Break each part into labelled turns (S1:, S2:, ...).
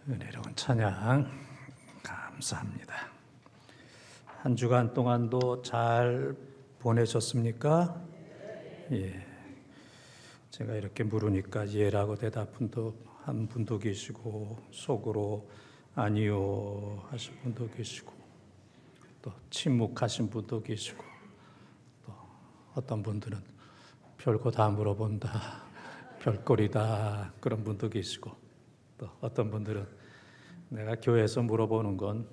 S1: 은혜로운 찬양 감사합니다. 한 주간 동안도 잘 보내셨습니까? 예. 제가 이렇게 물으니까 예라고 대답한 분도 계시고 속으로 아니요 하신 분도 계시고 또 침묵하신 분도 계시고 또 어떤 분들은 별거 다 물어본다, 별거리다 그런 분도 계시고 또 어떤 분들은 내가 교회에서 물어보는 건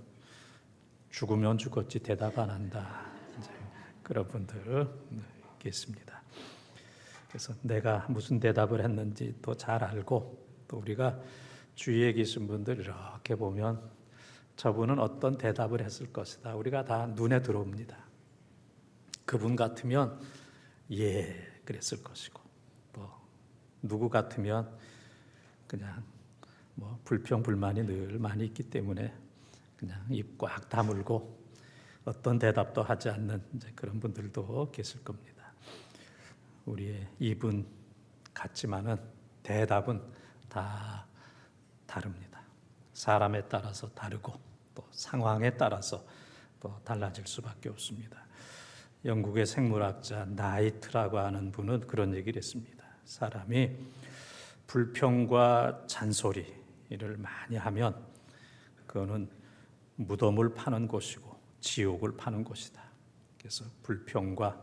S1: 죽으면 죽었지 대답 안 한다. 이제 그런 분들 계십니다. 그래서 내가 무슨 대답을 했는지 또 잘 알고 또 우리가 주위에 계신 분들 이렇게 보면 저분은 어떤 대답을 했을 것이다. 우리가 다 눈에 들어옵니다. 그분 같으면 예 그랬을 것이고 또 누구 같으면 그냥 뭐 불평불만이 늘 많이 있기 때문에 그냥 입 꽉 다물고 어떤 대답도 하지 않는 이제 그런 분들도 계실 겁니다. 우리의 입은 같지만은 대답은 다 다릅니다. 사람에 따라서 다르고 또 상황에 따라서 또 달라질 수밖에 없습니다. 영국의 생물학자 나이트라고 하는 분은 그런 얘기를 했습니다. 사람이 불평과 잔소리를 많이 하면 그거는 무덤을 파는 곳이고 지옥을 파는 곳이다. 그래서 불평과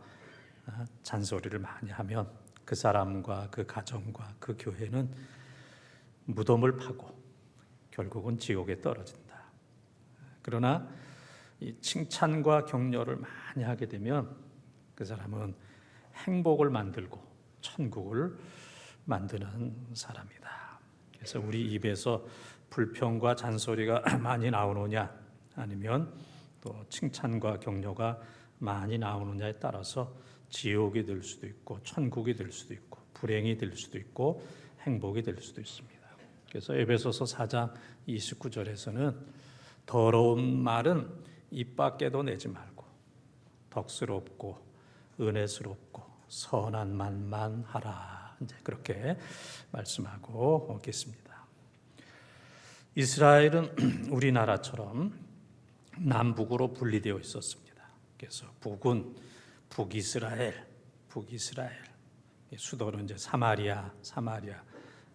S1: 잔소리를 많이 하면 그 사람과 그 가정과 그 교회는 무덤을 파고 결국은 지옥에 떨어진다. 그러나 이 칭찬과 격려를 많이 하게 되면 그 사람은 행복을 만들고 천국을 만드는 사람이다. 그래서 우리 입에서 불평과 잔소리가 많이 나오느냐 아니면 또 칭찬과 격려가 많이 나오느냐에 따라서 지옥이 될 수도 있고 천국이 될 수도 있고 불행이 될 수도 있고 행복이 될 수도 있습니다. 그래서 에베소서 4장 29절에서는 더러운 말은 입 밖에도 내지 말고 덕스럽고 은혜스럽고 선한 말만 하라. 이제 그렇게 말씀하고 있겠습니다. 이스라엘은 우리나라처럼 남북으로 분리되어 있었습니다. 그래서 북은 북이스라엘, 수도는 이제 사마리아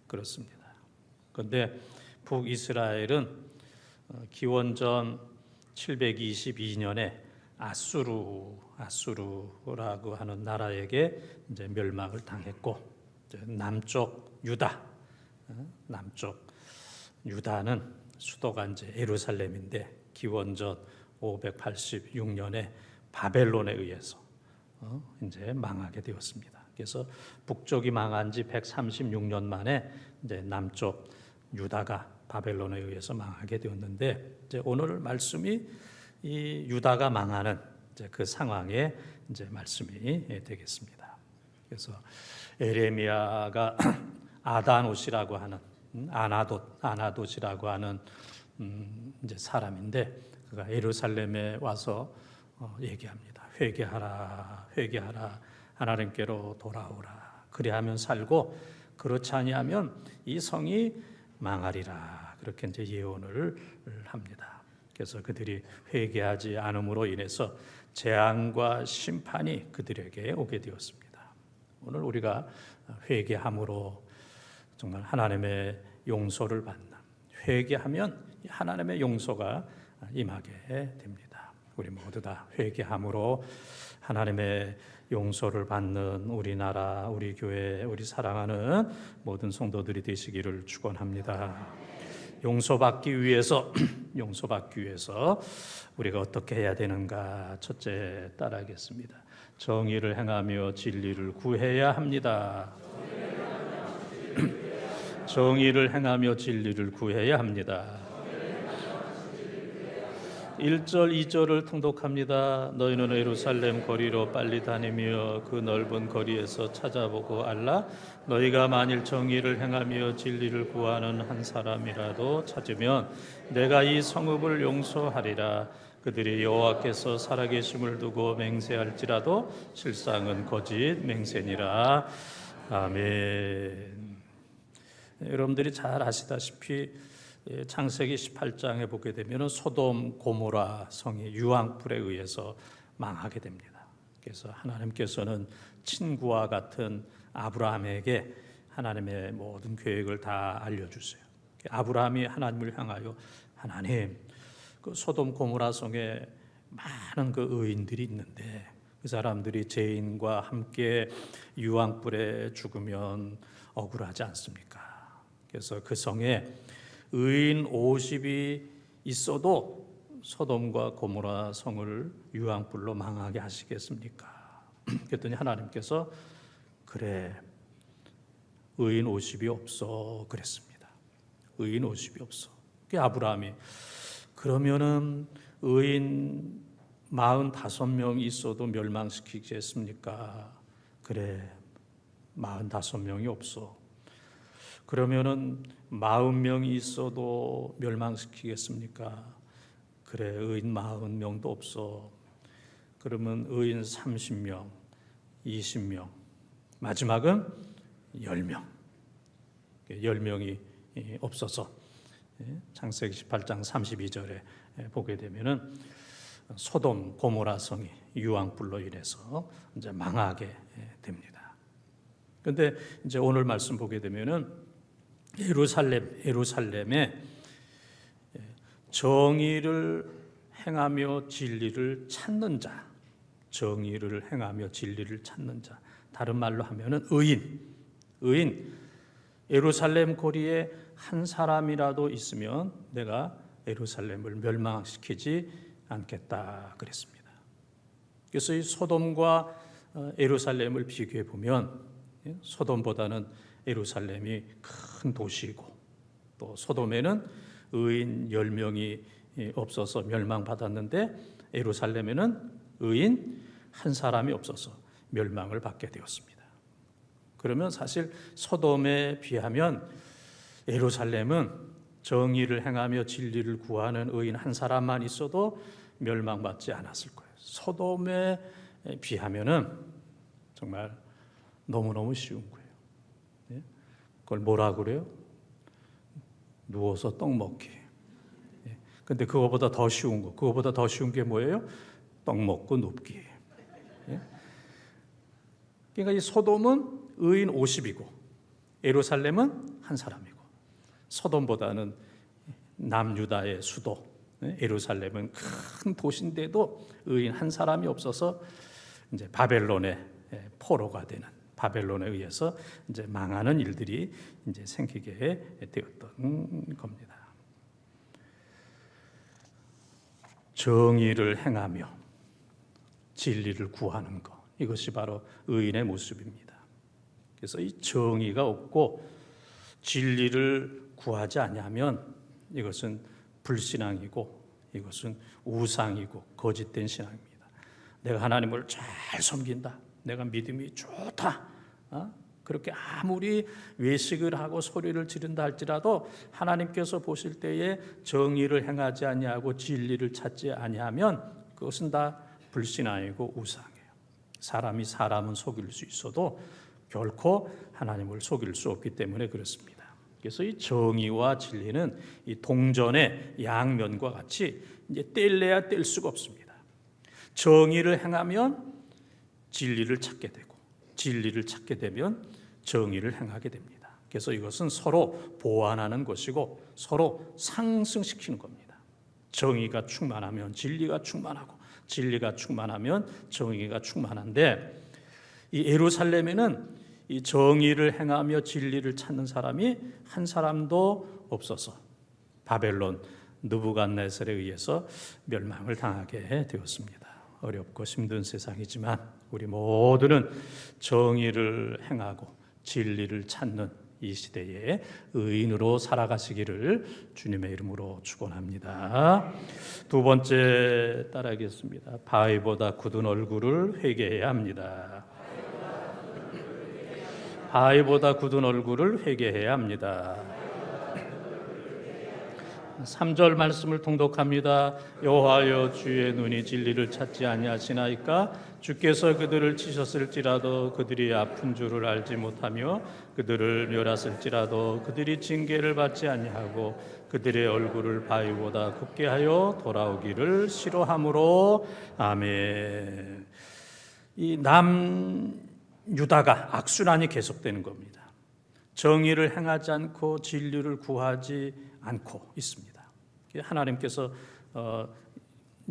S1: 그렇습니다. 그런데 북이스라엘은 기원전 722년에 아수르라고 하는 나라에게 이제 멸망을 당했고 남쪽 유다는 수도가 이제 예루살렘인데 기원전 586년에 바벨론에 의해서 이제 망하게 되었습니다. 그래서 북쪽이 망한 지 136년 만에 이제 남쪽 유다가 바벨론에 의해서 망하게 되었는데 이제 오늘 말씀이 이 유다가 망하는 이제 그 상황의 이제 말씀이 되겠습니다. 그래서 에레미야가 아다노시라고 하는 아나돗이라고 하는 이제 사람인데 그가 예루살렘에 와서 얘기합니다. 회개하라 하나님께로 돌아오라. 그리하면 살고 그렇지 아니하면 이 성이 망하리라. 그렇게 이제 예언을 합니다. 그래서 그들이 회개하지 않음으로 인해서 재앙과 심판이 그들에게 오게 되었습니다. 오늘 우리가 회개함으로 정말 하나님의 용서를 받는, 회개하면 하나님의 용서가 임하게 됩니다. 우리 모두 다 회개함으로 하나님의 용서를 받는 우리나라, 우리 교회, 우리 사랑하는 모든 성도들이 되시기를 축원합니다. 용서받기 위해서 우리가 어떻게 해야 되는가? 첫째 따라하겠습니다. 정의를 행하며 진리를 구해야 합니다. 정의를 행하며 진리를 구해야 합니다. 1절, 2절을 통독합니다. 너희는 예루살렘 거리로 빨리 다니며 그 넓은 거리에서 찾아보고 알라. 너희가 만일 정의를 행하며 진리를 구하는 한 사람이라도 찾으면 내가 이 성읍을 용서하리라. 그들이 여호와께서 살아계심을 두고 맹세할지라도 실상은 거짓 맹세니라. 아멘. 여러분들이 잘 아시다시피 창세기 18장에 보게 되면 소돔 고모라 성이 유황불에 의해서 망하게 됩니다. 그래서 하나님께서는 친구와 같은 아브라함에게 하나님의 모든 계획을 다 알려주세요. 아브라함이 하나님을 향하여 하나님, 그 소돔 고모라 성에 많은 그 의인들이 있는데 그 사람들이 죄인과 함께 유황불에 죽으면 억울하지 않습니까? 그래서 그 성에 의인 50이 있어도 소돔과 고모라 성을 유황불로 망하게 하시겠습니까? 그랬더니 하나님께서 그래, 의인 50이 없어 그랬습니다. 의인 50이 없어. 그 아브라함이 그러면은 의인 45명이 있어도 멸망시키겠습니까? 그래, 45명이 없어. 그러면은 40명이 있어도 멸망시키겠습니까? 그래, 의인 40명도 없어. 그러면 의인 30명, 20명, 마지막은 10명. 10명이 없어서 창세기 18장 32절에 보게 되면은 소돔 고모라 성이 유황불로 인해서 이제 망하게 됩니다. 그런데 이제 오늘 말씀 보게 되면은 예루살렘에 정의를 행하며 진리를 찾는 자, 정의를 행하며 진리를 찾는 자, 다른 말로 하면은 의인, 예루살렘 거리에 한 사람이라도 있으면 내가 예루살렘을 멸망시키지 않겠다 그랬습니다. 그래서 이 소돔과 예루살렘을 비교해 보면 소돔보다는 예루살렘이 큰 도시이고 또 소돔에는 의인 10명이 없어서 멸망받았는데 예루살렘에는 의인 한 사람이 없어서 멸망을 받게 되었습니다. 그러면 사실 소돔에 비하면 예루살렘은 정의를 행하며 진리를 구하는 의인 한 사람만 있어도 멸망받지 않았을 거예요. 소돔에 비하면은 정말 너무너무 쉬운 거예요. 그걸 뭐라 그래요? 누워서 떡 먹기. 근데 그거보다 더 쉬운 게 뭐예요? 떡 먹고 눕기. 그러니까 이 소돔은 의인 50이고 예루살렘은 한 사람이고 소돔보다는 남유다의 수도 예루살렘은 큰 도시인데도 의인 한 사람이 없어서 이제 바벨론의 포로가 되는 바벨론에 의해서 이제 망하는 일들이 이제 생기게 되었던 겁니다. 정의를 행하며 진리를 구하는 것, 이것이 바로 의인의 모습입니다. 그래서 이 정의가 없고 진리를 구하지 아니하면 이것은 불신앙이고 이것은 우상이고 거짓된 신앙입니다. 내가 하나님을 잘 섬긴다, 내가 믿음이 좋다, 그렇게 아무리 외식을 하고 소리를 지른다 할지라도 하나님께서 보실 때에 정의를 행하지 아니하고 진리를 찾지 아니하면 그것은 다 불신앙이고 우상이에요. 사람이 사람은 속일 수 있어도 결코 하나님을 속일 수 없기 때문에 그렇습니다. 그래서 이 정의와 진리는 이 동전의 양면과 같이 이제 뗄래야 뗄 수가 없습니다. 정의를 행하면 진리를 찾게 되고 진리를 찾게 되면 정의를 행하게 됩니다. 그래서 이것은 서로 보완하는 것이고 서로 상승시키는 겁니다. 정의가 충만하면 진리가 충만하고 진리가 충만하면 정의가 충만한데 이 예루살렘에는 이 정의를 행하며 진리를 찾는 사람이 한 사람도 없어서 바벨론 느부갓네살에 의해서 멸망을 당하게 되었습니다. 어렵고 힘든 세상이지만 우리 모두는 정의를 행하고 진리를 찾는 이 시대에 의인으로 살아가시기를 주님의 이름으로 축원합니다. 두 번째 따라하겠습니다. 바위보다 굳은 얼굴을 회개해야 합니다. 바위보다 굳은 얼굴을 회개해야 합니다. 3절 말씀을 통독합니다. 여호와여 주의 눈이 진리를 찾지 아니하시나이까 주께서 그들을 치셨을지라도 그들이 아픈 줄을 알지 못하며 그들을 멸하실지라도 그들이 징계를 받지 아니하고 그들의 얼굴을 바위보다 굽게 하여 돌아오기를 싫어함으로. 아멘. 이 남유다가 악순환이 계속되는 겁니다. 정의를 행하지 않고 진리를 구하지 않고 있습니다. 하나님께서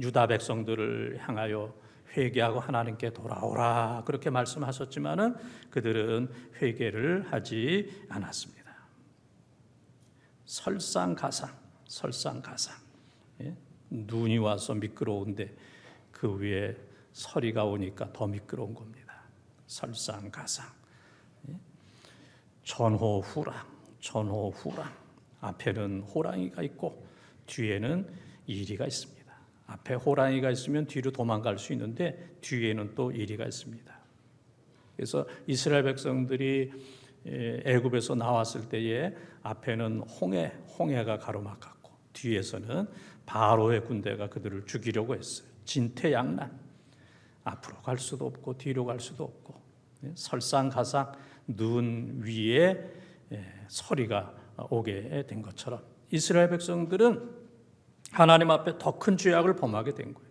S1: 유다 백성들을 향하여 회개하고 하나님께 돌아오라 그렇게 말씀하셨지만은 그들은 회개를 하지 않았습니다. 설상가상. 눈이 와서 미끄러운데 그 위에 서리가 오니까 더 미끄러운 겁니다. 설상가상. 전호후랑. 앞에는 호랑이가 있고 뒤에는 이리가 있습니다. 앞에 호랑이가 있으면 뒤로 도망갈 수 있는데 뒤에는 또 이리가 있습니다. 그래서 이스라엘 백성들이 애굽에서 나왔을 때에 앞에는 홍해가 가로막았고 뒤에서는 바로의 군대가 그들을 죽이려고 했어요. 진퇴양난. 앞으로 갈 수도 없고 뒤로 갈 수도 없고 설상가상 눈 위에 서리가 오게 된 것처럼 이스라엘 백성들은 하나님 앞에 더 큰 죄악을 범하게 된 거예요.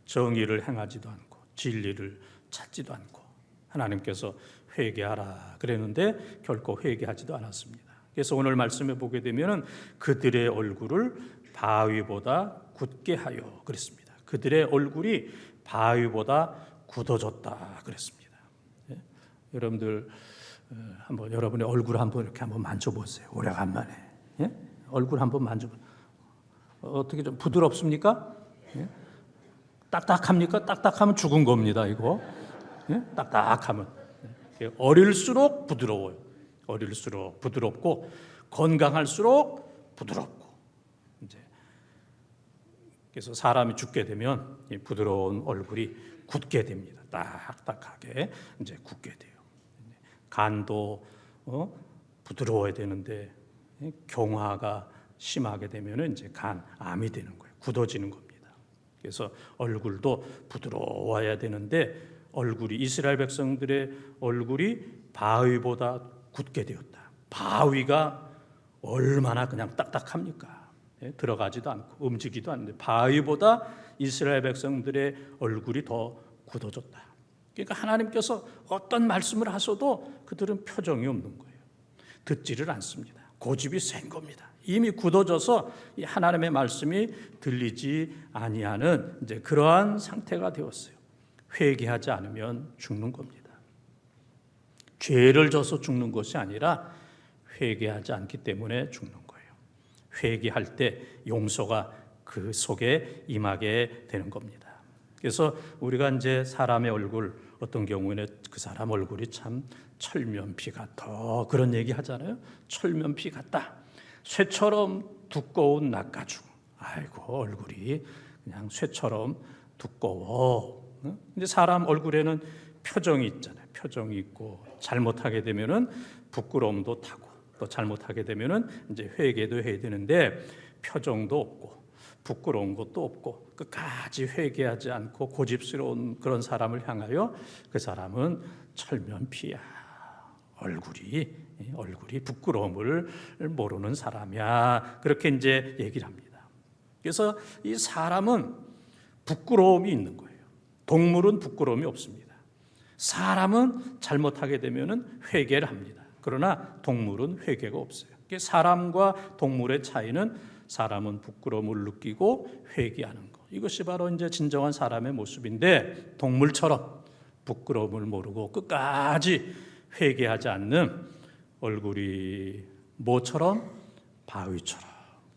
S1: 정의를 행하지도 않고 진리를 찾지도 않고 하나님께서 회개하라 그랬는데 결코 회개하지도 않았습니다. 그래서 오늘 말씀에 보게 되면 그들의 얼굴을 바위보다 굳게 하여 그랬습니다. 그들의 얼굴이 바위보다 굳어졌다 그랬습니다. 여러분들 한번 여러분의 얼굴 한번 이렇게 한번 만져보세요. 오래간만에 얼굴 한번 만져보세요. 어떻게 좀 부드럽습니까? 딱딱합니까? 딱딱하면 죽은 겁니다. 이거 딱딱하면 어릴수록 부드러워요. 어릴수록 부드럽고 건강할수록 부드럽고 이제 그래서 사람이 죽게 되면 이 부드러운 얼굴이 굳게 됩니다. 딱딱하게 이제 굳게 돼요. 간도 부드러워야 되는데 경화가 심하게 되면은 이제 암이 되는 거예요. 굳어지는 겁니다. 그래서 얼굴도 부드러워야 되는데 얼굴이 이스라엘 백성들의 얼굴이 바위보다 굳게 되었다. 바위가 얼마나 그냥 딱딱합니까? 들어가지도 않고 움직이지도 않는데 바위보다 이스라엘 백성들의 얼굴이 더 굳어졌다. 그러니까 하나님께서 어떤 말씀을 하셔도 그들은 표정이 없는 거예요. 듣지를 않습니다. 고집이 센 겁니다. 이미 굳어져서 이 하나님의 말씀이 들리지 아니하는 이제 그러한 상태가 되었어요. 회개하지 않으면 죽는 겁니다. 죄를 져서 죽는 것이 아니라 회개하지 않기 때문에 죽는 거예요. 회개할 때 용서가 그 속에 임하게 되는 겁니다. 그래서 우리가 이제 사람의 얼굴 어떤 경우에는 그 사람 얼굴이 참 철면피 같아 그런 얘기 하잖아요. 철면피 같다. 쇠처럼 두꺼운 낚아죽. 아이고 얼굴이 그냥 쇠처럼 두꺼워. 이제 사람 얼굴에는 표정이 있잖아요. 표정이 있고 잘못하게 되면은 부끄러움도 타고 또 잘못하게 되면은 이제 회개도 해야 되는데 표정도 없고 부끄러운 것도 없고 끝까지 회개하지 않고 고집스러운 그런 사람을 향하여 그 사람은 철면피야. 얼굴이 부끄러움을 모르는 사람이야. 그렇게 이제 얘기를 합니다. 그래서 이 사람은 부끄러움이 있는 거예요. 동물은 부끄러움이 없습니다. 사람은 잘못하게 되면은 회개를 합니다. 그러나 동물은 회개가 없어요. 사람과 동물의 차이는 사람은 부끄러움을 느끼고 회개하는 것. 이것이 바로 이제 진정한 사람의 모습인데 동물처럼 부끄러움을 모르고 끝까지 회개하지 않는 얼굴이 뭐처럼 바위처럼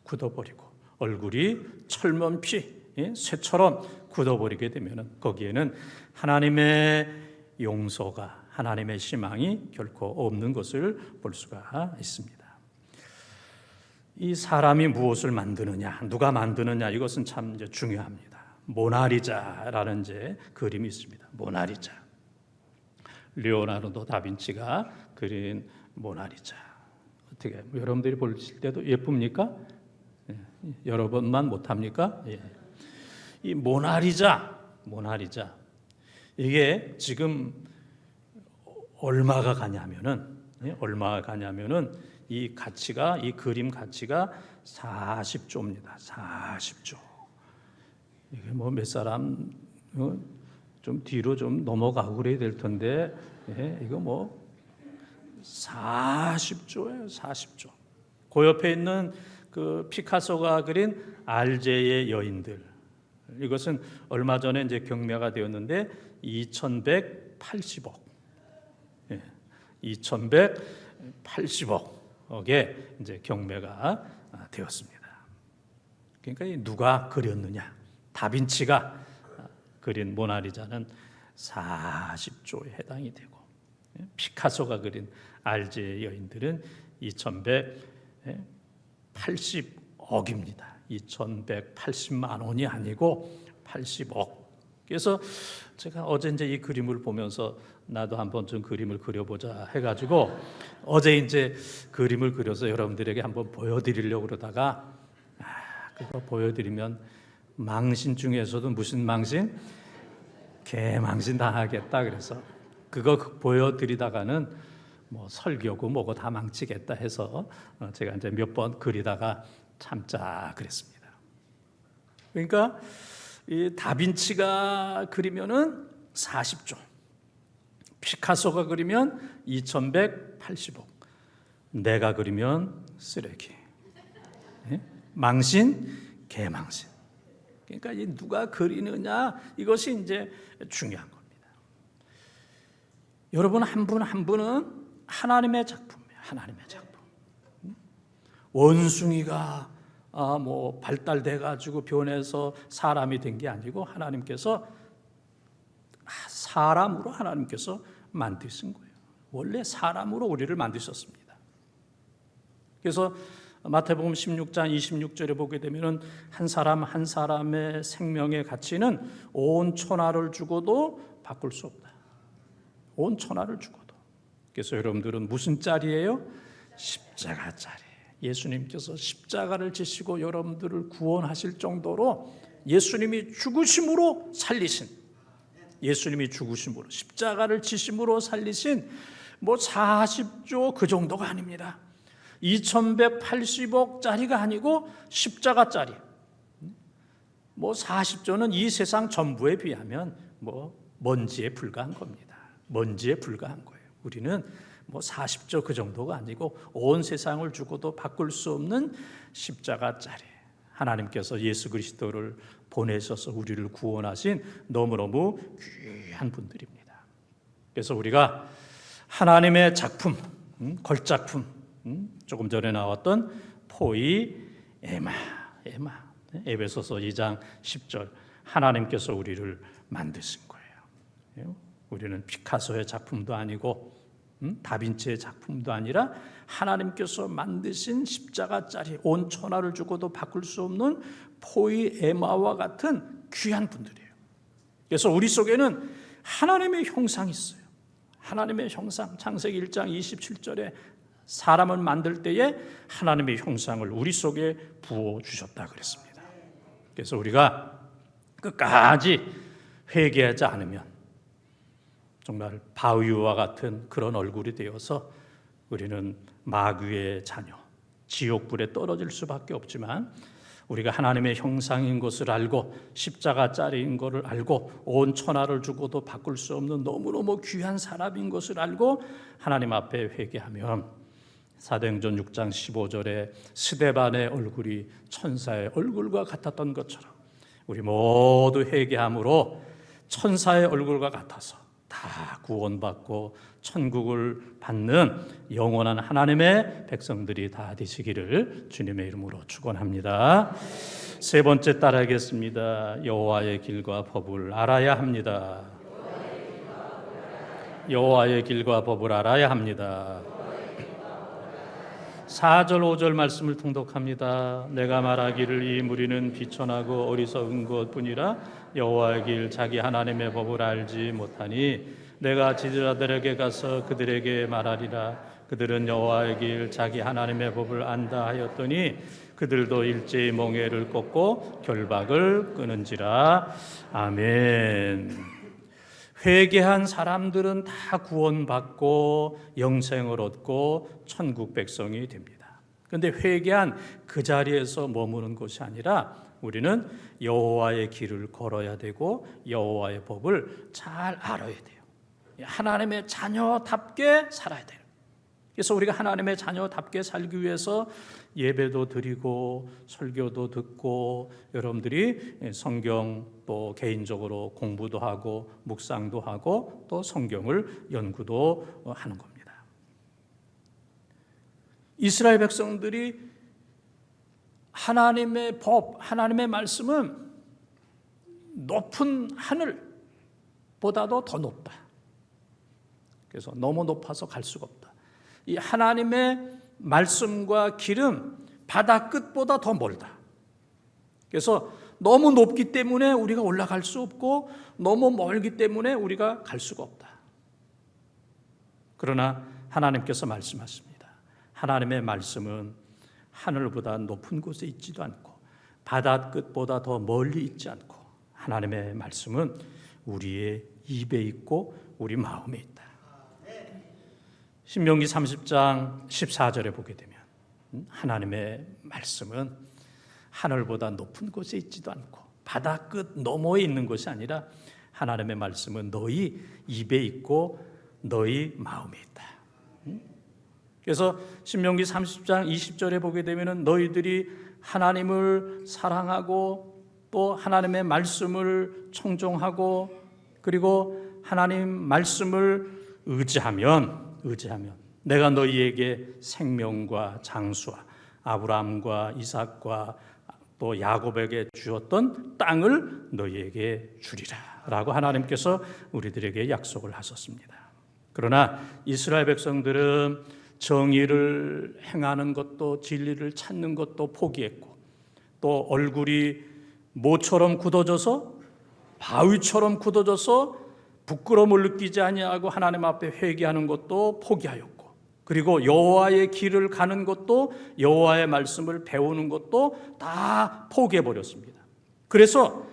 S1: 굳어버리고 얼굴이 철면피 쇠처럼 굳어버리게 되면 거기에는 하나님의 용서가 하나님의 희망이 결코 없는 것을 볼 수가 있습니다. 이 사람이 무엇을 만드느냐, 누가 만드느냐 이것은 참 이제 중요합니다. 모나리자라는 이제 그림이 있습니다. 모나리자. 리오나르도 다빈치가 그린 모나리자. 어떻게 여러분들이 보실 때도 예쁩니까? 여러 번만 못 합니까? 이 모나리자 이게 지금 얼마가 가냐면은 이 가치가, 이 그림 가치가 40조입니다. 40조. 이게 뭐 몇 사람 좀 뒤로 좀 넘어가고 그래야 될 텐데, 이거 뭐 40조예요. 40조. 그 옆에 있는 그 피카소가 그린 알제의 여인들, 이것은 얼마 전에 이제 경매가 되었는데 2,180억, 2,180억에 이제 경매가 되었습니다. 그러니까 누가 그렸느냐? 다빈치가 그린 모나리자는 40조에 해당이 되고, 피카소가 그린 알제의 여인들은 2,180억입니다. 2,180만 원이 아니고 80억. 그래서 제가 어제 이제 이 그림을 보면서 나도 한번 좀 그림을 그려보자 해가지고 어제 이제 그림을 그려서 여러분들에게 한번 보여드리려고 그러다가 그거 보여드리면 망신 중에서도 무슨 망신? 개망신 당하겠다. 그래서 그거 보여드리다가는 뭐 설교고 뭐고 다 망치겠다 해서 제가 이제 몇 번 그리다가 참자 그랬습니다. 그러니까 이 다빈치가 그리면은 40조, 피카소가 그리면 2,180억, 내가 그리면 쓰레기, 망신, 개망신. 그러니까 이 누가 그리느냐, 이것이 이제 중요한 겁니다. 여러분 한 분 한 분은 하나님의 작품이에요. 하나님의 작품. 원숭이가 뭐 발달돼 가지고 변해서 사람이 된 게 아니고 하나님께서 사람으로 하나님께서 만드신 거예요. 원래 사람으로 우리를 만드셨습니다. 그래서 마태복음 16장 26절에 보게 되면은 한 사람 한 사람의 생명의 가치는 온 천하를 주고도 바꿀 수 없다. 온 천하를 주고도. 그래서 여러분들은 무슨 짤이에요? 십자가 짤이에요. 예수님께서 십자가를 지시고 여러분들을 구원하실 정도로 예수님이 죽으심으로 살리신, 예수님이 죽으심으로 십자가를 지심으로 살리신 뭐 40조 그 정도가 아닙니다. 2,180억짜리가 아니고 십자가짜리. 뭐 40조는 이 세상 전부에 비하면 뭐 먼지에 불과한 겁니다. 먼지에 불과한 거예요. 우리는 뭐 40조 그 정도가 아니고 온 세상을 주고도 바꿀 수 없는 십자가짜리. 하나님께서 예수 그리스도를 보내셔서 우리를 구원하신 너무너무 귀한 분들입니다. 그래서 우리가 하나님의 작품, 걸작품, 조금 전에 나왔던 포이에마, 에베소서 2장 10절, 하나님께서 우리를 만드신 거예요. 우리는 피카소의 작품도 아니고 다빈치의 작품도 아니라 하나님께서 만드신 십자가짜리, 온 천하를 주고도 바꿀 수 없는 포이에마와 같은 귀한 분들이에요. 그래서 우리 속에는 하나님의 형상이 있어요. 하나님의 형상, 창세기 1장 27절에 사람을 만들 때에 하나님의 형상을 우리 속에 부어주셨다 그랬습니다. 그래서 우리가 끝까지 회개하지 않으면 정말 바위와 같은 그런 얼굴이 되어서 우리는 마귀의 자녀, 지옥불에 떨어질 수밖에 없지만, 우리가 하나님의 형상인 것을 알고 십자가짜리인 것을 알고 온 천하를 주고도 바꿀 수 없는 너무너무 귀한 사람인 것을 알고 하나님 앞에 회개하면 사도행전 6장 15절에 스데반의 얼굴이 천사의 얼굴과 같았던 것처럼 우리 모두 회개함으로 천사의 얼굴과 같아서 다 구원받고 천국을 받는 영원한 하나님의 백성들이 다 되시기를 주님의 이름으로 축원합니다. 세 번째 따라하겠습니다. 여호와의 길과 법을 알아야 합니다. 여호와의 길과 법을 알아야 합니다. 4절 5절 말씀을 통독합니다. 내가 말하기를 이 무리는 비천하고 어리석은 것뿐이라 여호와의 길 자기 하나님의 법을 알지 못하니 내가 지도자들에게 가서 그들에게 말하리라. 그들은 여호와의 길 자기 하나님의 법을 안다 하였더니 그들도 일제히 멍에를 꺾고 결박을 끊은지라. 아멘. 회개한 사람들은 다 구원받고 영생을 얻고 천국 백성이 됩니다. 그런데 회개한 그 자리에서 머무는 것이 아니라 우리는 여호와의 길을 걸어야 되고 여호와의 법을 잘 알아야 돼요. 하나님의 자녀답게 살아야 돼요. 그래서 우리가 하나님의 자녀답게 살기 위해서 예배도 드리고 설교도 듣고 여러분들이 성경 또 개인적으로 공부도 하고 묵상도 하고 또 성경을 연구도 하는 겁니다. 이스라엘 백성들이 하나님의 법, 하나님의 말씀은 높은 하늘보다도 더 높다. 그래서 너무 높아서 갈 수가 없다. 이 하나님의 말씀과 길은 바다 끝보다 더 멀다. 그래서 너무 높기 때문에 우리가 올라갈 수 없고 너무 멀기 때문에 우리가 갈 수가 없다. 그러나 하나님께서 말씀하십니다. 하나님의 말씀은 하늘보다 높은 곳에 있지도 않고 바다 끝보다 더 멀리 있지 않고 하나님의 말씀은 우리의 입에 있고 우리 마음에 있다. 신명기 30장 14절에 보게 되면 하나님의 말씀은 하늘보다 높은 곳에 있지도 않고 바다 끝 너머에 있는 것이 아니라 하나님의 말씀은 너희 입에 있고 너희 마음에 있다. 그래서 신명기 30장 20절에 보게 되면 너희들이 하나님을 사랑하고 또 하나님의 말씀을 청종하고 그리고 하나님 말씀을 의지하면 내가 너희에게 생명과 장수와 아브라함과 이삭과 또 야곱에게 주었던 땅을 너희에게 주리라 라고 하나님께서 우리들에게 약속을 하셨습니다. 그러나 이스라엘 백성들은 정의를 행하는 것도 진리를 찾는 것도 포기했고 또 얼굴이 모처럼 굳어져서 바위처럼 굳어져서 부끄러움을 느끼지 아니하고 하나님 앞에 회개하는 것도 포기하였고 그리고 여호와의 길을 가는 것도 여호와의 말씀을 배우는 것도 다 포기해버렸습니다. 그래서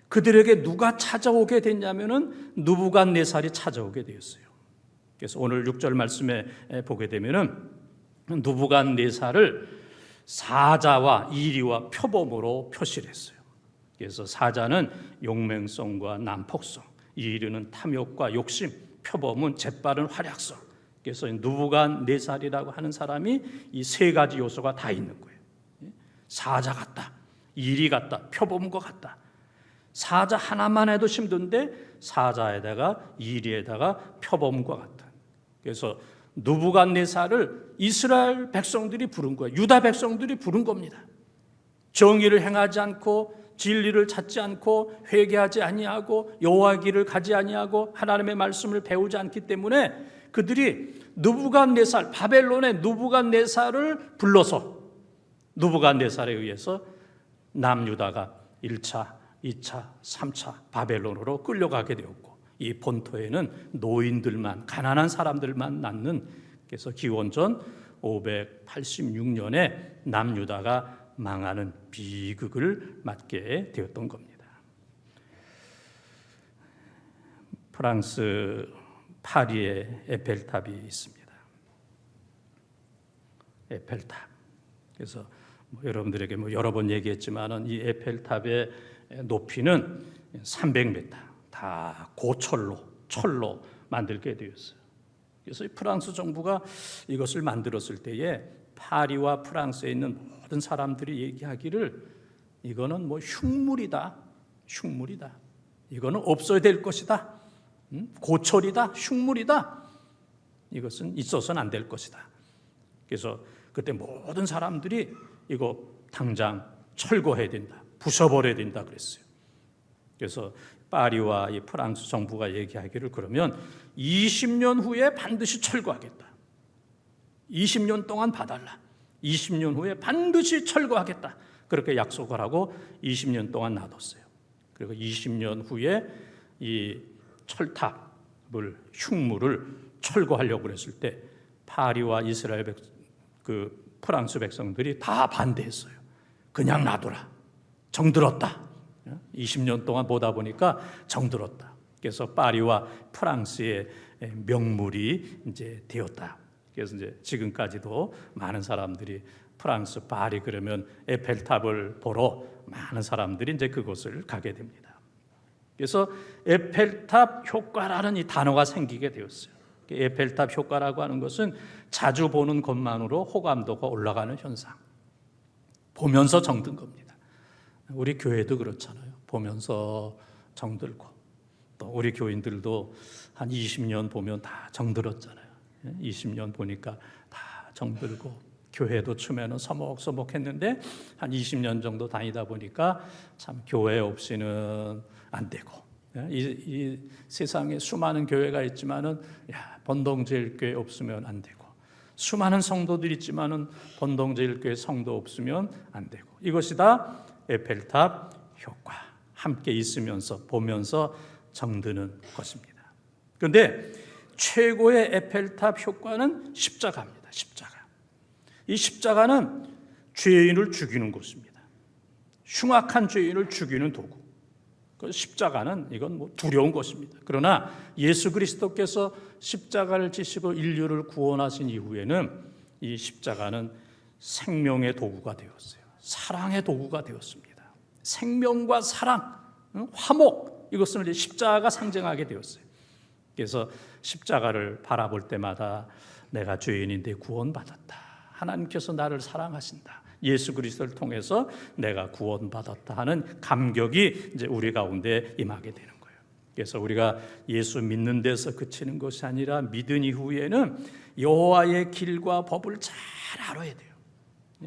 S1: 그들에게 누가 찾아오게 됐냐면은 느부갓네살이 찾아오게 되었어요. 그래서 오늘 6절 말씀에 보게 되면은 느부갓네살을 사자와 이리와 표범으로 표시를 했어요. 그래서 사자는 용맹성과 난폭성, 이리는 탐욕과 욕심, 표범은 재빠른 활약성. 그래서 느부갓네살이라고 하는 사람이 이 세 가지 요소가 다 있는 거예요. 사자 같다, 이리 같다, 표범과 같다. 사자 하나만 해도 힘든데 사자에다가 이리에다가 표범과 같다. 그래서 느부갓네살을 이스라엘 백성들이 부른 거예요. 유다 백성들이 부른 겁니다. 정의를 행하지 않고 진리를 찾지 않고 회개하지 아니하고 여호와의 길을 가지 아니하고 하나님의 말씀을 배우지 않기 때문에 그들이 느부갓네살, 바벨론의 느부갓네살을 불러서 느부갓네살에 의해서 남유다가 1차, 2차, 3차 바벨론으로 끌려가게 되었고 이 본토에는 노인들만 가난한 사람들만 낳는 그래서 기원전 586년에 남유다가 망하는 비극을 맞게 되었던 겁니다. 프랑스 파리에 에펠탑이 있습니다. 에펠탑. 그래서 여러분들에게 여러 번 얘기했지만은 이 에펠탑의 높이는 300m. 다 철로 만들게 되었어요. 그래서 프랑스 정부가 이것을 만들었을 때에 파리와 프랑스에 있는 모든 사람들이 얘기하기를 이거는 흉물이다. 이거는 없어야 될 것이다. 고철이다. 흉물이다. 이것은 있어서는 안 될 것이다. 그래서 그때 모든 사람들이 이거 당장 철거해야 된다. 부숴버려야 된다 그랬어요. 그래서 파리와 이 프랑스 정부가 얘기하기를 그러면 20년 후에 반드시 철거하겠다. 20년 동안 봐달라. 20년 후에 반드시 철거하겠다. 그렇게 약속을 하고 20년 동안 놔뒀어요. 그리고 20년 후에 이 철탑을 흉물을 철거하려고 그랬을 때 파리와 이스라엘 프랑스 백성들이 다 반대했어요. 그냥 놔둬라. 정들었다. 20년 동안 보다 보니까 정들었다. 그래서 파리와 프랑스의 명물이 이제 되었다. 그래서 이제 지금까지도 많은 사람들이 프랑스 파리 그러면 에펠탑을 보러 많은 사람들이 이제 그곳을 가게 됩니다. 그래서 에펠탑 효과라는 이 단어가 생기게 되었어요. 에펠탑 효과라고 하는 것은 자주 보는 것만으로 호감도가 올라가는 현상. 보면서 정든 겁니다. 우리 교회도 그렇잖아요. 보면서 정들고, 또 우리 교인들도 한 20년 보면 다 정들었잖아요. 20년 보니까 다 정들고, 교회도 처음에는 서먹서먹했는데 한 20년 정도 다니다 보니까 참 교회 없이는 안 되고, 이 세상에 수많은 교회가 있지만은 번동제일교회 없으면 안 되고, 수많은 성도들이 있지만은 번동제일교회 성도 없으면 안 되고, 이것이 다 에펠탑 효과, 함께 있으면서 보면서 정드는 것입니다. 그런데 최고의 에펠탑 효과는 십자가입니다. 십자가. 이 십자가는 죄인을 죽이는 것입니다. 흉악한 죄인을 죽이는 도구. 그 십자가는 이건 뭐 두려운 것입니다. 그러나 예수 그리스도께서 십자가를 지시고 인류를 구원하신 이후에는 이 십자가는 생명의 도구가 되었어요. 사랑의 도구가 되었습니다. 생명과 사랑, 화목, 이것을 이제 십자가가 상징하게 되었어요. 그래서 십자가를 바라볼 때마다 내가 죄인인데 구원받았다. 하나님께서 나를 사랑하신다. 예수 그리스도를 통해서 내가 구원받았다 하는 감격이 이제 우리 가운데 임하게 되는 거예요. 그래서 우리가 예수 믿는 데서 그치는 것이 아니라 믿은 이후에는 여호와의 길과 법을 잘 알아야 돼요.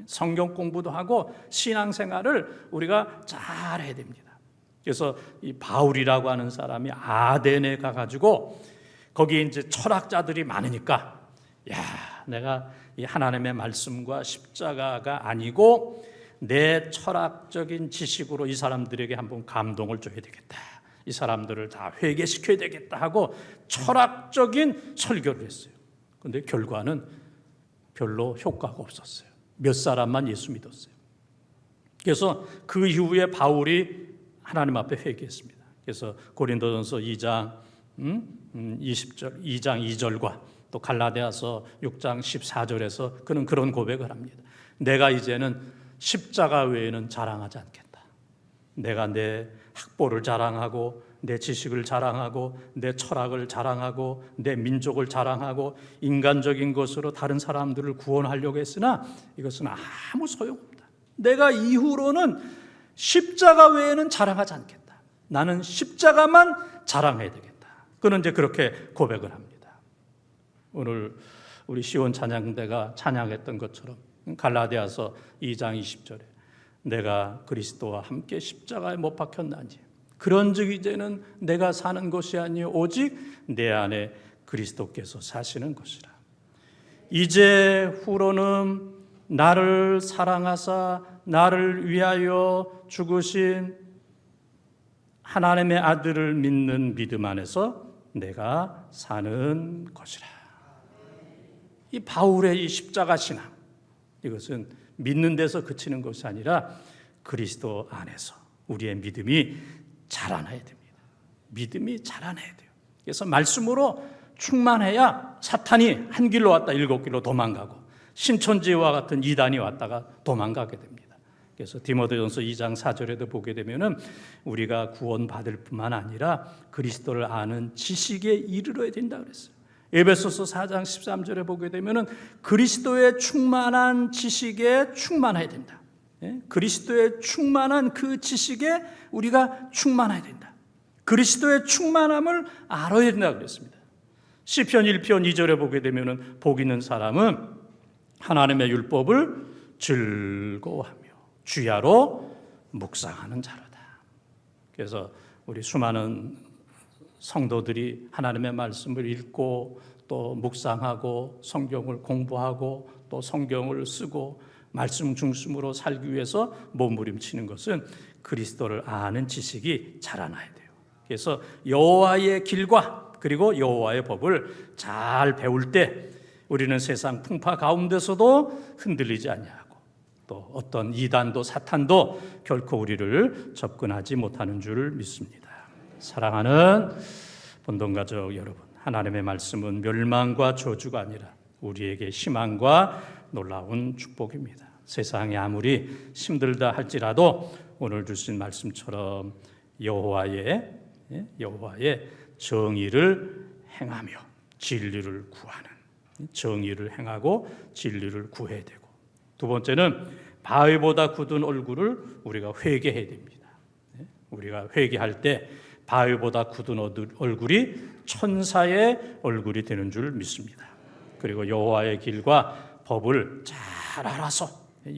S1: 성경 공부도 하고 신앙생활을 우리가 잘 해야 됩니다. 그래서 이 바울이라고 하는 사람이 아덴에 가가지고 거기에 이제 철학자들이 많으니까 내가 이 하나님의 말씀과 십자가가 아니고 내 철학적인 지식으로 이 사람들에게 한번 감동을 줘야 되겠다. 이 사람들을 다 회개시켜야 되겠다 하고 철학적인 설교를 했어요. 그런데 결과는 별로 효과가 없었어요. 몇 사람만 예수 믿었어요. 그래서 그 이후에 바울이 하나님 앞에 회개했습니다. 그래서 고린도전서 2장 20절, 2장 2절과 또 갈라디아서 6장 14절에서 그는 그런 고백을 합니다. 내가 이제는 십자가 외에는 자랑하지 않겠다. 내가 내 학보를 자랑하고 내 지식을 자랑하고 내 철학을 자랑하고 내 민족을 자랑하고 인간적인 것으로 다른 사람들을 구원하려고 했으나 이것은 아무 소용없다. 내가 이후로는 십자가 외에는 자랑하지 않겠다. 나는 십자가만 자랑해야 되겠다. 그는 이제 그렇게 고백을 합니다. 오늘 우리 시온 찬양대가 찬양했던 것처럼 갈라디아서 2장 20절에 내가 그리스도와 함께 십자가에 못 박혔나니 그런즉 이제는 내가 사는 것이 아니요 오직 내 안에 그리스도께서 사시는 것이라. 이제 후로는 나를 사랑하사 나를 위하여 죽으신 하나님의 아들을 믿는 믿음 안에서 내가 사는 것이라. 이 바울의 이 십자가 신앙, 이것은 믿는 데서 그치는 것이 아니라 그리스도 안에서 우리의 믿음이 자라나야 됩니다. 믿음이 자라나야 돼요. 그래서 말씀으로 충만해야 사탄이 한 길로 왔다 7길로 도망가고 신천지와 같은 이단이 왔다가 도망가게 됩니다. 그래서 디모데전서 2장 4절에도 보게 되면은 우리가 구원받을 뿐만 아니라 그리스도를 아는 지식에 이르러야 된다 그랬어요. 에베소서 4장 13절에 보게 되면은 그리스도의 충만한 지식에 충만해야 된다. 그리스도의 충만한 그 지식에 우리가 충만해야 된다. 그리스도의 충만함을 알아야 된다 그랬습니다. 시편 1편 2절에 보게 되면은 복 있는 사람은 하나님의 율법을 즐거워하며 주야로 묵상하는 자로다. 그래서 우리 수많은 성도들이 하나님의 말씀을 읽고 또 묵상하고 성경을 공부하고 또 성경을 쓰고 말씀 중심으로 살기 위해서 몸부림치는 것은 그리스도를 아는 지식이 자라나야 돼요. 그래서 여호와의 길과 그리고 여호와의 법을 잘 배울 때 우리는 세상 풍파 가운데서도 흔들리지 아니하고 또 어떤 이단도 사탄도 결코 우리를 접근하지 못하는 줄 믿습니다. 사랑하는 본동가족 여러분, 하나님의 말씀은 멸망과 저주가 아니라 우리에게 희망과 놀라운 축복입니다. 세상이 아무리 힘들다 할지라도 오늘 주신 말씀처럼 여호와의 정의를 행하며 진리를 구하는, 정의를 행하고 진리를 구해야 되고, 두 번째는 바위보다 굳은 얼굴을 우리가 회개해야 됩니다. 우리가 회개할 때 바위보다 굳은 얼굴이 천사의 얼굴이 되는 줄 믿습니다. 그리고 여호와의 길과 법을 잘 알아서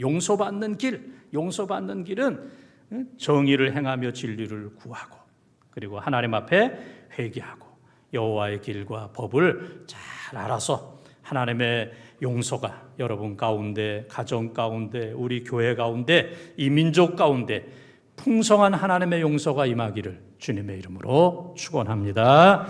S1: 용서받는 길은 정의를 행하며 진리를 구하고, 그리고 하나님 앞에 회개하고 여호와의 길과 법을 잘 알아서 하나님의 용서가 여러분 가운데, 가정 가운데, 우리 교회 가운데, 이 민족 가운데 풍성한 하나님의 용서가 임하기를 주님의 이름으로 축원합니다.